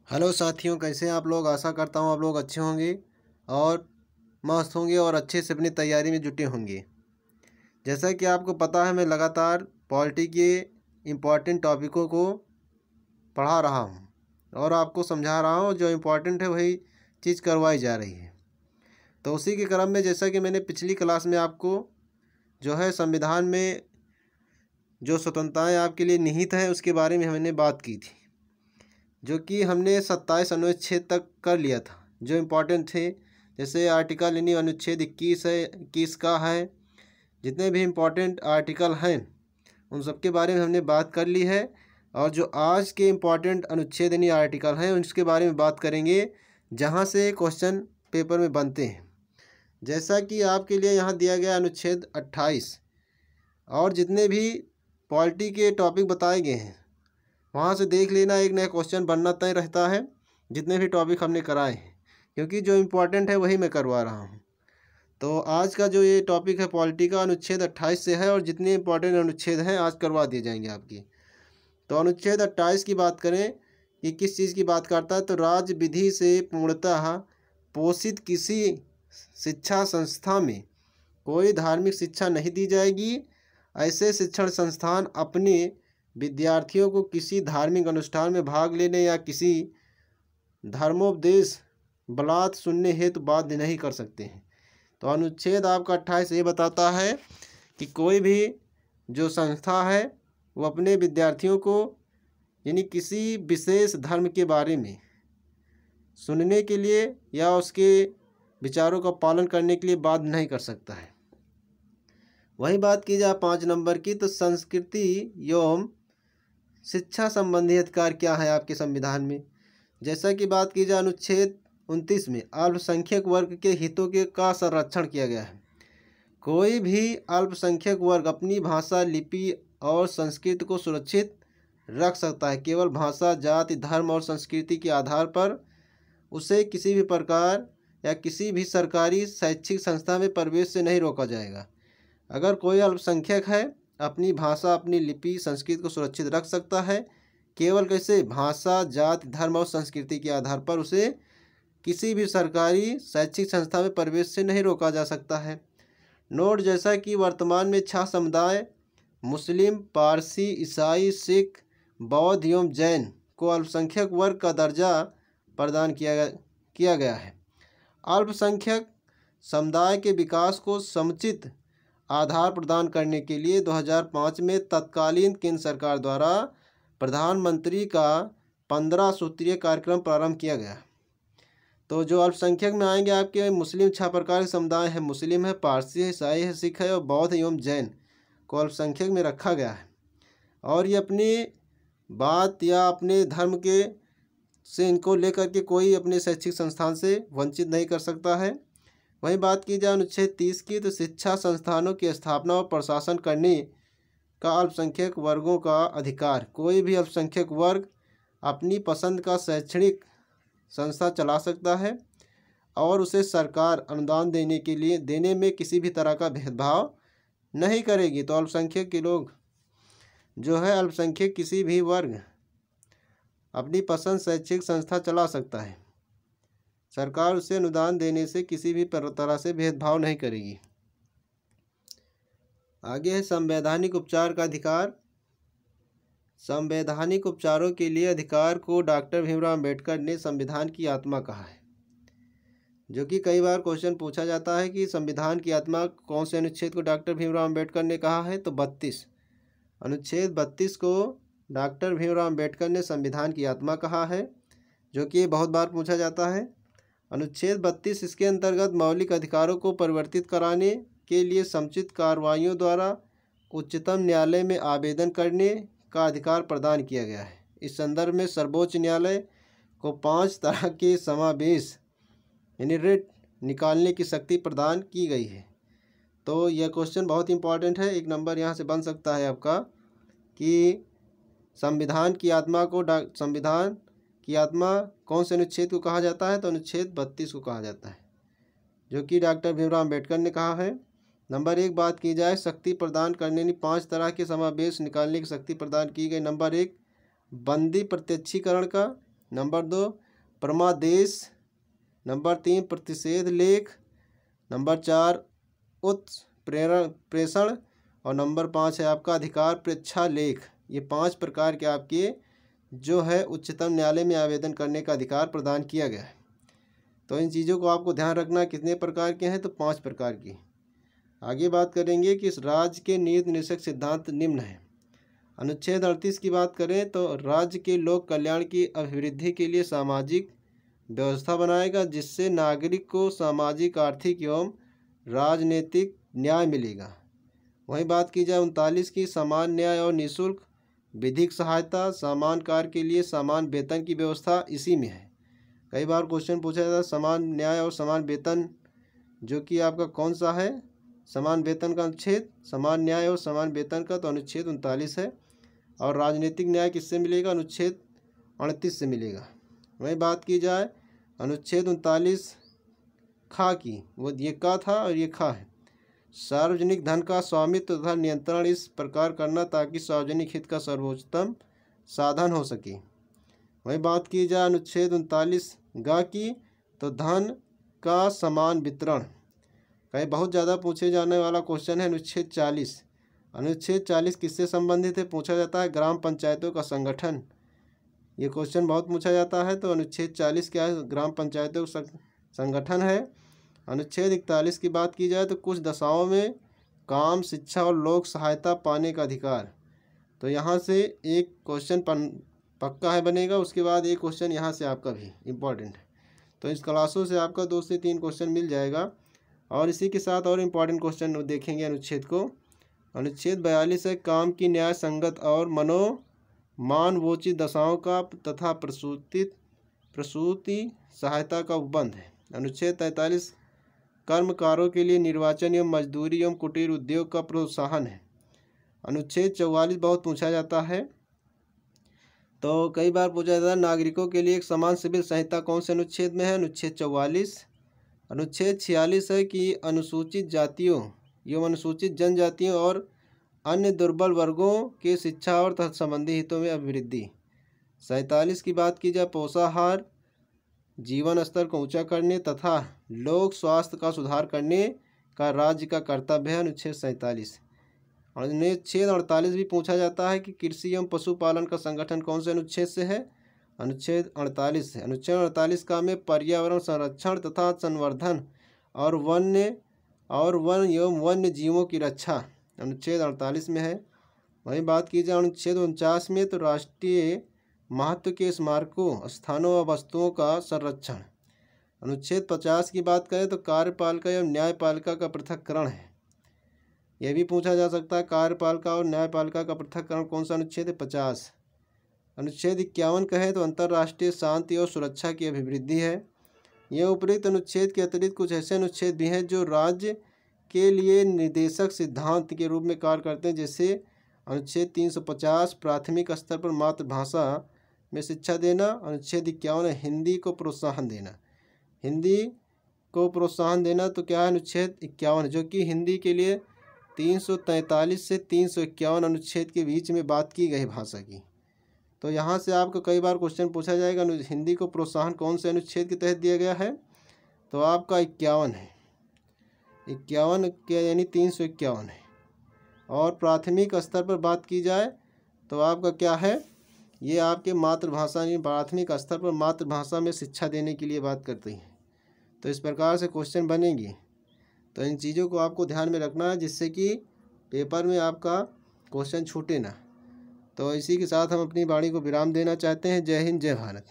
Hello साथियों, कैसे हैं आप लोग। आशा करता हूँ आप लोग अच्छे होंगे और मस्त होंगे और अच्छे से अपनी तैयारी में जुटे होंगे। जैसा कि आपको पता है, मैं लगातार पॉलिटी के इम्पॉर्टेंट टॉपिकों को पढ़ा रहा हूँ और आपको समझा रहा हूँ। जो इम्पोर्टेंट है वही चीज़ करवाई जा रही है। तो उसी के क्रम में, जैसा कि मैंने पिछली क्लास में आपको जो है संविधान में जो स्वतंत्रताएँ आपके लिए निहित हैं उसके बारे में हमने बात की थी, जो कि हमने 27 अनुच्छेद तक कर लिया था जो इम्पोर्टेंट थे। जैसे आर्टिकल यानी अनुच्छेद 21 है, 21 का है। जितने भी इम्पोर्टेंट आर्टिकल हैं उन सब के बारे में हमने बात कर ली है। और जो आज के इम्पोर्टेंट अनुच्छेद यानी आर्टिकल हैं उसके बारे में बात करेंगे, जहाँ से क्वेश्चन पेपर में बनते हैं। जैसा कि आपके लिए यहाँ दिया गया अनुच्छेद 28 और जितने भी पॉलिटी के टॉपिक बताए गए हैं वहाँ से देख लेना, एक नया क्वेश्चन बनना तय रहता है जितने भी टॉपिक हमने कराए हैं, क्योंकि जो इम्पोर्टेंट है वही मैं करवा रहा हूँ। तो आज का जो ये टॉपिक है पॉलिटी का, अनुच्छेद 28 से है और जितने इम्पोर्टेंट अनुच्छेद हैं आज करवा दिए जाएंगे आपकी। तो अनुच्छेद 28 की बात करें कि किस चीज़ की बात करता है, तो राज्य विधि से पूर्णतः पोषित किसी शिक्षा संस्था में कोई धार्मिक शिक्षा नहीं दी जाएगी। ऐसे शिक्षण संस्थान अपने विद्यार्थियों को किसी धार्मिक अनुष्ठान में भाग लेने या किसी धर्मोपदेश बलात् सुनने हेतु बाध्य नहीं कर सकते हैं। तो अनुच्छेद आपका 28 ये बताता है कि कोई भी जो संस्था है वो अपने विद्यार्थियों को यानी किसी विशेष धर्म के बारे में सुनने के लिए या उसके विचारों का पालन करने के लिए बाध्य नहीं कर सकता है। वही बात की जाए 5 नंबर की, तो संस्कृति एवं शिक्षा संबंधी अधिकार क्या है आपके संविधान में। जैसा कि बात की जाए अनुच्छेद 29 में अल्पसंख्यक वर्ग के हितों के का संरक्षण किया गया है। कोई भी अल्पसंख्यक वर्ग अपनी भाषा, लिपि और संस्कृति को सुरक्षित रख सकता है। केवल भाषा, जाति, धर्म और संस्कृति के आधार पर उसे किसी भी प्रकार या किसी भी सरकारी शैक्षिक संस्था में प्रवेश से नहीं रोका जाएगा। अगर कोई अल्पसंख्यक है अपनी भाषा, अपनी लिपि, संस्कृति को सुरक्षित रख सकता है। केवल कैसे? भाषा, जाति, धर्म और संस्कृति के आधार पर उसे किसी भी सरकारी शैक्षिक संस्था में प्रवेश से नहीं रोका जा सकता है। नोट, जैसा कि वर्तमान में 6 समुदाय मुस्लिम, पारसी, ईसाई, सिख, बौद्ध एवं जैन को अल्पसंख्यक वर्ग का दर्जा प्रदान किया गया है। अल्पसंख्यक समुदाय के विकास को समुचित आधार प्रदान करने के लिए 2005 में तत्कालीन केंद्र सरकार द्वारा प्रधानमंत्री का 15 सूत्रीय कार्यक्रम प्रारंभ किया गया। तो जो अल्पसंख्यक में आएंगे आपके मुस्लिम 6 प्रकार के समुदाय हैं, मुस्लिम है, पारसी है, ईसाई है, सिख है और बौद्ध एवं जैन को अल्पसंख्यक में रखा गया है। और ये अपनी बात या अपने धर्म के से इनको लेकर के कोई अपने शैक्षिक संस्थान से वंचित नहीं कर सकता है। वहीं बात की जाए अनुच्छेद 30 की, तो शिक्षा संस्थानों की स्थापना और प्रशासन करने का अल्पसंख्यक वर्गों का अधिकार। कोई भी अल्पसंख्यक वर्ग अपनी पसंद का शैक्षणिक संस्था चला सकता है और उसे सरकार अनुदान देने में किसी भी तरह का भेदभाव नहीं करेगी। तो अल्पसंख्यक के लोग जो है, अल्पसंख्यक किसी भी वर्ग अपनी पसंद शैक्षिक संस्था चला सकता है। सरकार उसे अनुदान देने से किसी भी तरह से भेदभाव नहीं करेगी। आगे है संवैधानिक उपचार का अधिकार। संवैधानिक उपचारों के लिए अधिकार को डॉक्टर भीमराव अम्बेडकर ने संविधान की आत्मा कहा है, जो कि कई बार क्वेश्चन पूछा जाता है कि संविधान की आत्मा कौन से अनुच्छेद को डॉक्टर भीमराव अम्बेडकर ने कहा है। तो 32 अनुच्छेद 32 को डॉक्टर भीमराव अम्बेडकर ने संविधान की आत्मा कहा है, जो कि बहुत बार पूछा जाता है। अनुच्छेद 32 इसके अंतर्गत मौलिक अधिकारों को परिवर्तित कराने के लिए समुचित कार्रवाइयों द्वारा उच्चतम न्यायालय में आवेदन करने का अधिकार प्रदान किया गया है। इस संदर्भ में सर्वोच्च न्यायालय को 5 तरह के समावेश यानी रिट निकालने की शक्ति प्रदान की गई है। तो यह क्वेश्चन बहुत इंपॉर्टेंट है, 1 नंबर यहाँ से बन सकता है आपका कि संविधान की आत्मा कौन से अनुच्छेद को कहा जाता है। तो अनुच्छेद 32 को कहा जाता है, जो कि डॉक्टर भीमराव अम्बेडकर ने कहा है। नंबर 1 बात की जाए शक्ति प्रदान करने की 5 तरह के समावेश निकालने की शक्ति प्रदान की गई। नंबर 1 बंदी प्रत्यक्षीकरण का, नंबर 2 परमादेश, नंबर 3 प्रतिषेध लेख, नंबर 4 उत्प्रेषण और नंबर 5 है आपका अधिकार प्रेक्षा लेख। ये 5 प्रकार के आपके जो है उच्चतम न्यायालय में आवेदन करने का अधिकार प्रदान किया गया है। तो इन चीज़ों को आपको ध्यान रखना, कितने प्रकार के हैं, तो 5 प्रकार की। आगे बात करेंगे कि इस राज्य के नीति निर्देशक सिद्धांत निम्न है। अनुच्छेद 38 की बात करें तो राज्य के लोक कल्याण की अभिवृद्धि के लिए सामाजिक व्यवस्था बनाएगा जिससे नागरिक को सामाजिक, आर्थिक एवं राजनीतिक न्याय मिलेगा। वहीं बात की जाए 39 की, समान न्याय और निःशुल्क विधिक सहायता, समान कार्य के लिए समान वेतन की व्यवस्था इसी में है। कई बार क्वेश्चन पूछा जाता है समान न्याय और समान वेतन जो कि आपका कौन सा है, समान वेतन का अनुच्छेद, समान न्याय और समान वेतन का तो अनुच्छेद 39 है। और राजनीतिक न्याय किससे मिलेगा, अनुच्छेद 38 से मिलेगा। वहीं बात की जाए अनुच्छेद 39 खा की, वो ये का था और ये खा है, सार्वजनिक धन का स्वामित्व तथा नियंत्रण इस प्रकार करना ताकि सार्वजनिक हित का सर्वोच्चतम साधन हो सके। वहीं बात की जाए अनुच्छेद 39 गा की, तो धन का समान वितरण। कहीं बहुत ज़्यादा पूछे जाने वाला क्वेश्चन है अनुच्छेद 40। अनुच्छेद 40 किससे संबंधित है, पूछा जाता है ग्राम पंचायतों का संगठन। ये क्वेश्चन बहुत पूछा जाता है। तो अनुच्छेद 40 क्या है, ग्राम पंचायतों का संगठन है। अनुच्छेद 41 की बात की जाए तो कुछ दशाओं में काम, शिक्षा और लोक सहायता पाने का अधिकार। तो यहाँ से एक क्वेश्चन पक्का है बनेगा, उसके बाद एक क्वेश्चन यहाँ से आपका भी इम्पॉर्टेंट है। तो इस क्लासों से आपका 2 से 3 क्वेश्चन मिल जाएगा। और इसी के साथ और इम्पॉर्टेंट क्वेश्चन देखेंगे अनुच्छेद को। अनुच्छेद 42 है काम की न्याय संगत और मनोमानवोचित दशाओं का तथा प्रसूति सहायता का उपबंध है। अनुच्छेद 43 कर्मकारों के लिए निर्वाचन एवं मजदूरी एवं कुटीर उद्योग का प्रोत्साहन है। अनुच्छेद 44 बहुत पूछा जाता है, तो कई बार पूछा जाता है नागरिकों के लिए एक समान सिविल संहिता कौन से अनुच्छेद में है, अनुच्छेद 44। अनुच्छेद 46 है कि अनुसूचित जातियों एवं अनुसूचित जनजातियों और अन्य दुर्बल वर्गों के शिक्षा और तत्संबंधी हितों में अभिवृद्धि। 47 की बात की जाए पोषाहार, जीवन स्तर को ऊंचा करने तथा लोक स्वास्थ्य का सुधार करने का राज्य का कर्तव्य है, अनुच्छेद 47। और अनुच्छेद 48 भी पूछा जाता है कि कृषि एवं पशुपालन का संगठन कौन से अनुच्छेद से है, अनुच्छेद 48 है। अनुच्छेद 48 का में पर्यावरण संरक्षण तथा संवर्धन और वन एवं वन्य जीवों की रक्षा अनुच्छेद 48 में है। वहीं बात की जाए अनुच्छेद 49 में तो राष्ट्रीय महत्व के स्मारकों, स्थानों व वस्तुओं का संरक्षण। अनुच्छेद 50 की बात करें तो कार्यपालिका एवं न्यायपालिका का पृथक्करण है। यह भी पूछा जा सकता है कार्यपालिका और न्यायपालिका का पृथक्करण कौन सा अनुच्छेद है, 50। अनुच्छेद 51 कहें तो अंतर्राष्ट्रीय शांति और सुरक्षा की अभिवृद्धि है। यह उपरोक्त अनुच्छेद के अतिरिक्त कुछ ऐसे अनुच्छेद भी हैं जो राज्य के लिए निर्देशक सिद्धांत के रूप में कार्य करते हैं, जैसे अनुच्छेद 350 प्राथमिक स्तर पर मातृभाषा में शिक्षा देना। अनुच्छेद 51 हिंदी को प्रोत्साहन देना। हिंदी को प्रोत्साहन देना तो क्या है, अनुच्छेद 51 जो कि हिंदी के लिए 343 से 351 अनुच्छेद के बीच में बात की गई भाषा की। तो यहाँ से आपको कई बार क्वेश्चन पूछा जाएगा हिंदी को प्रोत्साहन कौन से अनुच्छेद के तहत दिया गया है, तो आपका 51 है, 51 के यानी 351 है। और प्राथमिक स्तर पर बात की जाए तो आपका क्या है, ये आपके मातृभाषा यानी प्राथमिक स्तर पर मातृभाषा में शिक्षा देने के लिए बात करती हैं। तो इस प्रकार से क्वेश्चन बनेंगे। तो इन चीज़ों को आपको ध्यान में रखना है जिससे कि पेपर में आपका क्वेश्चन छूटे ना। तो इसी के साथ हम अपनी वाणी को विराम देना चाहते हैं। जय हिंद, जय भारत।